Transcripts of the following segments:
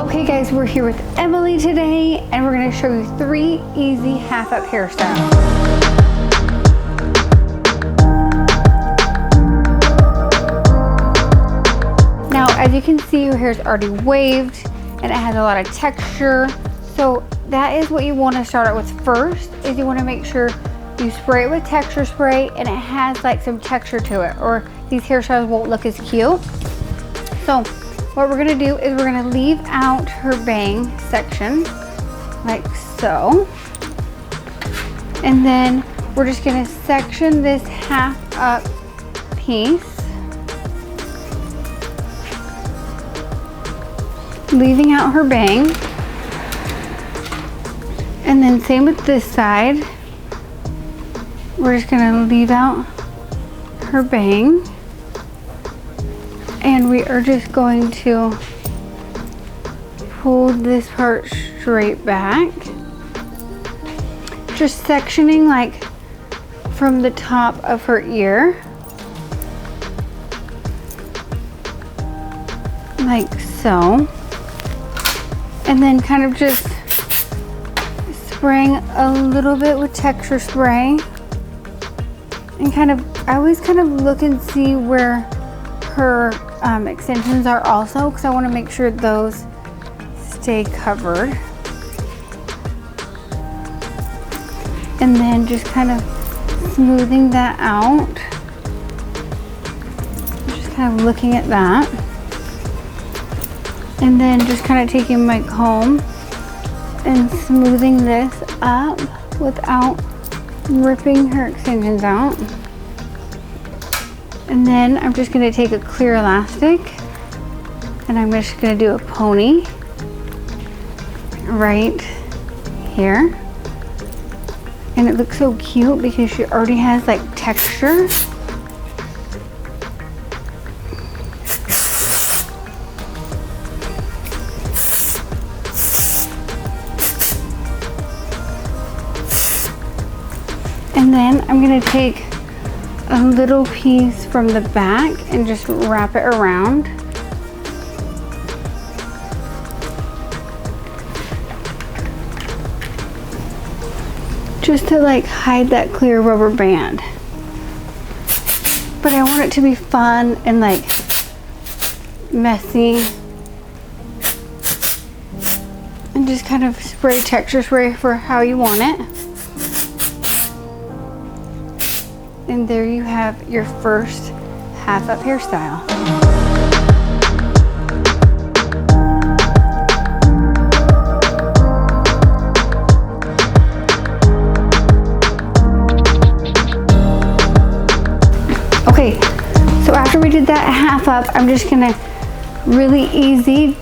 Okay guys, we're here with Emily today and we're going to show you 3 easy half up hairstyles. Now as you can see, your hair is already waved and it has a lot of texture. So that is what you want to start out with first, is you want to make sure you spray it with texture spray and it has like some texture to it, or these hairstyles won't look as cute. So what we're going to do is we're going to leave out her bang section like so, and then we're just going to section this half up piece, leaving out her bang. And then same with this side, we're just going to leave out her bang. And we are just going to pull this part straight back. Just sectioning like from the top of her ear. Like so. And then kind of just spraying a little bit with texture spray. And kind of, I always kind of look and see where her extensions are also, because I want to make sure those stay covered. And then just kind of smoothing that out. Just kind of looking at that. And then just kind of taking my comb and smoothing this up without ripping her extensions out. And then I'm just going to take a clear elastic and I'm just going to do a pony right here. And it looks so cute because she already has like texture. And then I'm going to take a little piece from the back and just wrap it around. Just to like hide that clear rubber band. But I want it to be fun and like messy. And just kind of spray texture spray for how you want it. And there you have your first half up hairstyle. Okay, so after we did that half up, I'm just gonna really easy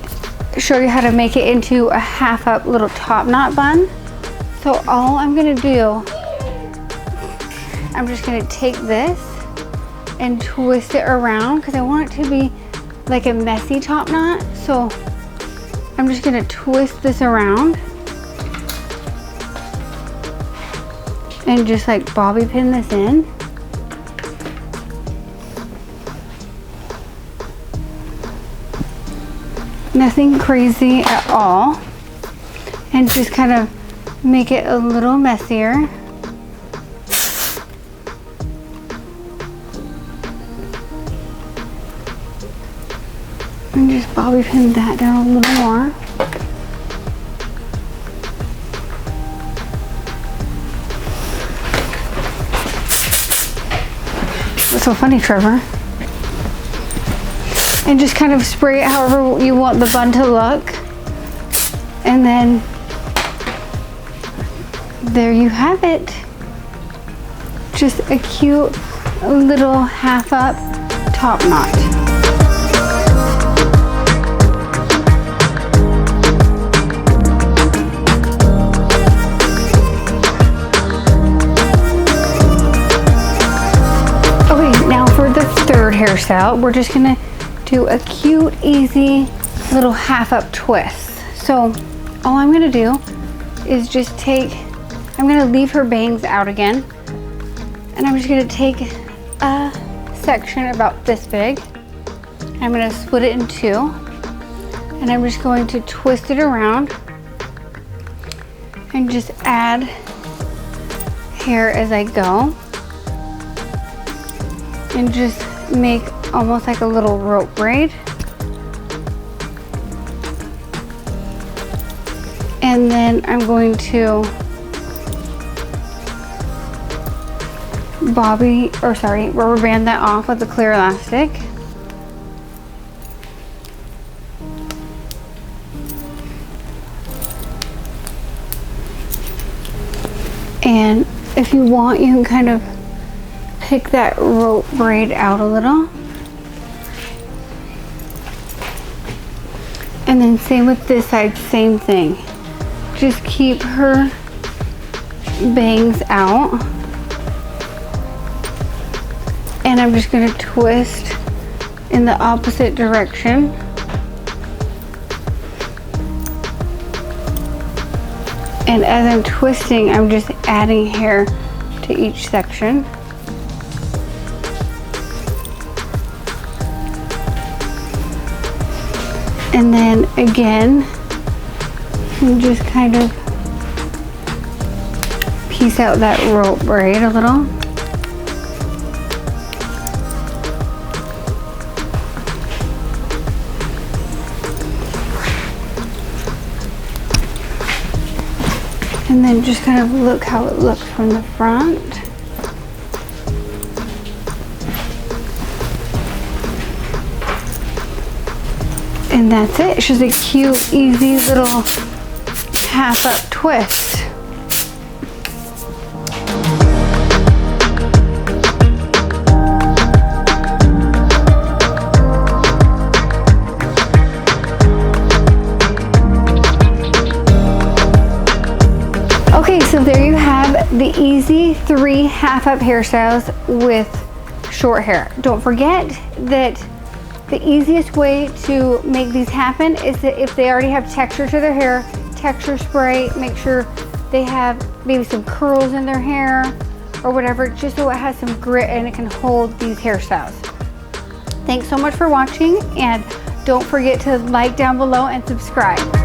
show you how to make it into a half up little top knot bun. So all I'm gonna do, I'm just gonna take this and twist it around because I want it to be like a messy top knot. So I'm just gonna twist this around and just like bobby pin this in. Nothing crazy at all. And just kind of make it a little messier. And just bobby pin that down a little more. What's so funny, Trevor? And just kind of spray it however you want the bun to look. And then there you have it. Just a cute little half up top knot. Third hairstyle, we're just gonna do a cute, easy little half up twist. So all I'm gonna do is just I'm gonna leave her bangs out again, and I'm just gonna take a section about this big. I'm gonna split it in two, and And I'm just going to twist it around and just add hair as I go. And just make almost like a little rope braid. And then I'm going to rubber band that off with a clear elastic. And if you want, you can kind of pick that rope braid out a little. And then same with this side, same thing. Just keep her bangs out. And I'm just gonna twist in the opposite direction. And as I'm twisting, I'm just adding hair to each section. And then again, you just kind of piece out that rope braid a little. And then just kind of look how it looks from the front. And that's it. It's just a cute, easy little half up twist. Okay, so there you have the easy 3 half up hairstyles with short hair. Don't forget that the easiest way to make these happen is that if they already have texture to their hair, texture spray, make sure they have maybe some curls in their hair or whatever, just so it has some grit and it can hold these hairstyles. Thanks so much for watching, and don't forget to like down below and subscribe.